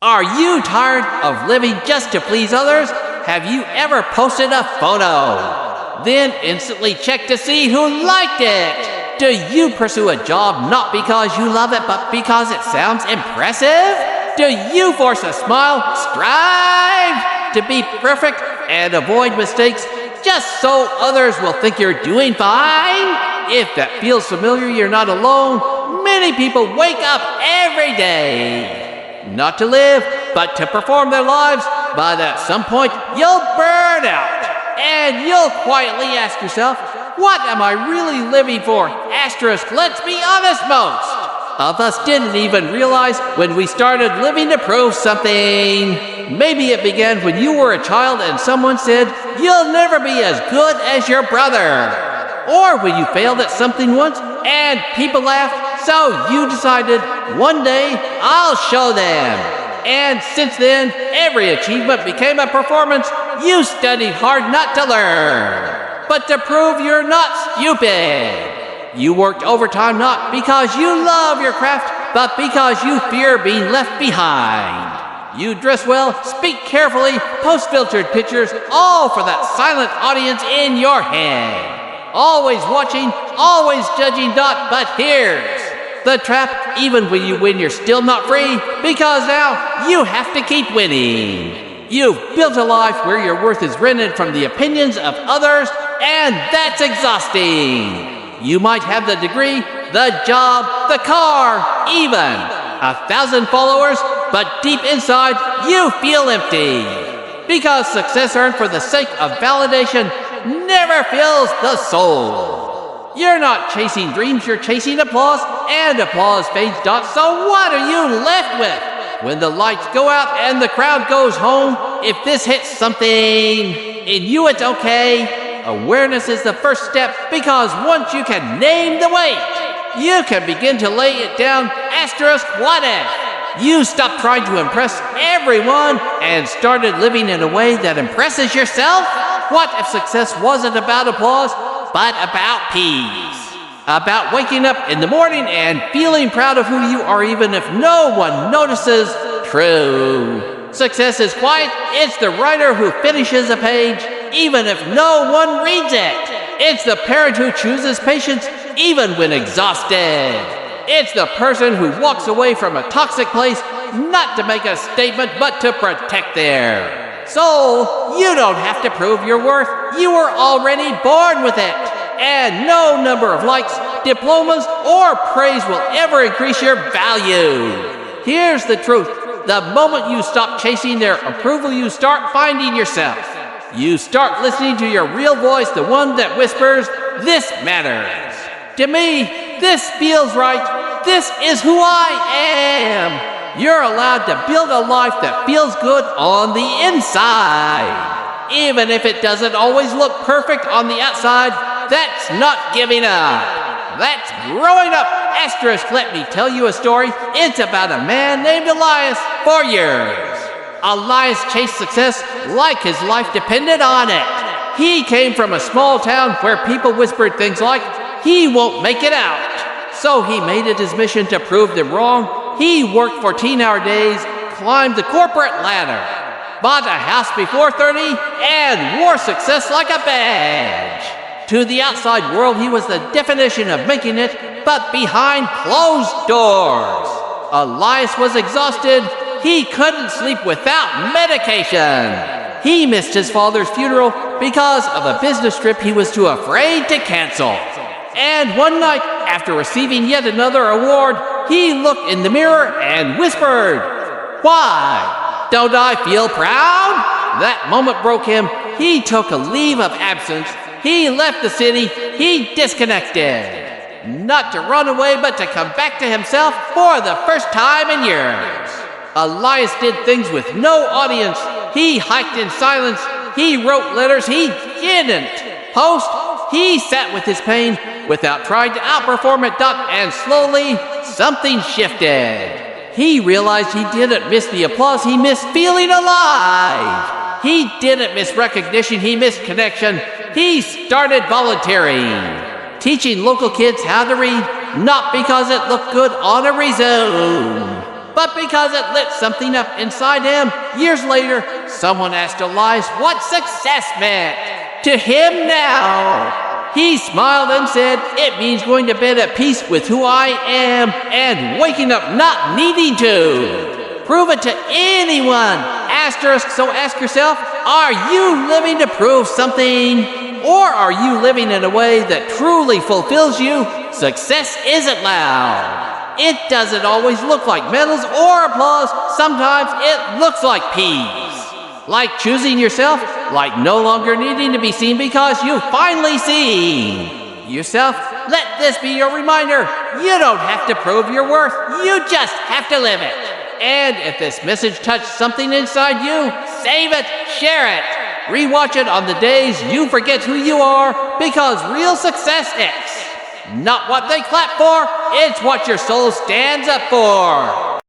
Are you tired of living just to please others? Have you ever posted a photo, then instantly checked to see who liked it? Do you pursue a job not because you love it, but because it sounds impressive? Do you force a smile, strive to be perfect, and avoid mistakes just so others will think you're doing fine? If that feels familiar, you're not alone. Many people wake up every day not to live, but to perform their lives. But at some point, you'll burn out, and you'll quietly ask yourself, what am I really living for? Asterisk, let's be honest, most of us didn't even realize when we started living to prove something. Maybe it began when you were a child and someone said, you'll never be as good as your brother. Or when you failed at something once and people laughed, so you decided, one day I'll show them. And since then, every achievement became a performance. You studied hard not to learn, but to prove you're not stupid. You worked overtime not because you love your craft, but because you fear being left behind. You dress well, speak carefully, post filtered pictures, all for that silent audience in your head. Always watching, always judging, but here's the trap. Even when you win, you're still not free, because now you have to keep winning. You've built a life where your worth is rented from the opinions of others, and that's exhausting. You might have the degree, the job, the car, even 1,000 followers, but deep inside you feel empty, because success earned for the sake of validation never fills the soul. You're not chasing dreams, you're chasing applause, and applause fades. So what are you left with when the lights go out and the crowd goes home? If this hits something in you, it's okay. Awareness is the first step, because once you can name the weight, you can begin to lay it down. Asterisk, what if you stopped trying to impress everyone and started living in a way that impresses yourself? What if success wasn't about applause, but about peace? About waking up in the morning and feeling proud of who you are, even if no one notices. True success is quiet. It's the writer who finishes a page, even if no one reads it. It's the parent who chooses patience, even when exhausted. It's the person who walks away from a toxic place, not to make a statement, but to protect their soul. You don't have to prove your worth. You were already born with it. And no number of likes, diplomas, or praise will ever increase your value. Here's the truth. The moment you stop chasing their approval, you start finding yourself. You start listening to your real voice, the one that whispers, this matters. To me, this feels right. This is who I am. You're allowed to build a life that feels good on the inside. Even if it doesn't always look perfect on the outside, that's not giving up. That's growing up. Asterisk, let me tell you a story. It's about a man named Elias. For years, Elias chased success like his life depended on it. He came from a small town where people whispered things like, he won't make it out. So he made it his mission to prove them wrong. He worked 14-hour days, climbed the corporate ladder, bought a house before 30, and wore success like a badge. To the outside world, he was the definition of making it, but behind closed doors, Elias was exhausted. He couldn't sleep without medication. He missed his father's funeral because of a business trip he was too afraid to cancel. And one night, after receiving yet another award, he looked in the mirror and whispered, why don't I feel proud? That moment broke him. He took a leave of absence. He left the city. He disconnected. Not to run away, but to come back to himself for the first time in years. Elias did things with no audience. He hiked in silence. He wrote letters he didn't post. He sat with his pain without trying to outperform it, and slowly something shifted. He realized he didn't miss the applause, he missed feeling alive. He didn't miss recognition, he missed connection. He started volunteering, teaching local kids how to read, not because it looked good on a resume, but because it lit something up inside him. Years later, someone asked Elias what success meant to him now. He smiled and said, "It means going to bed at peace with who I am and waking up not needing to prove it to anyone." Asterisk, so ask yourself, are you living to prove something? Or are you living in a way that truly fulfills you? Success isn't loud. It doesn't always look like medals or applause. Sometimes it looks like peace. Like choosing yourself, like no longer needing to be seen because you've finally seen yourself. Let this be your reminder. You don't have to prove your worth. You just have to live it. And if this message touched something inside you, save it, share it. Rewatch it on the days you forget who you are, because real success is not what they clap for, it's what your soul stands up for.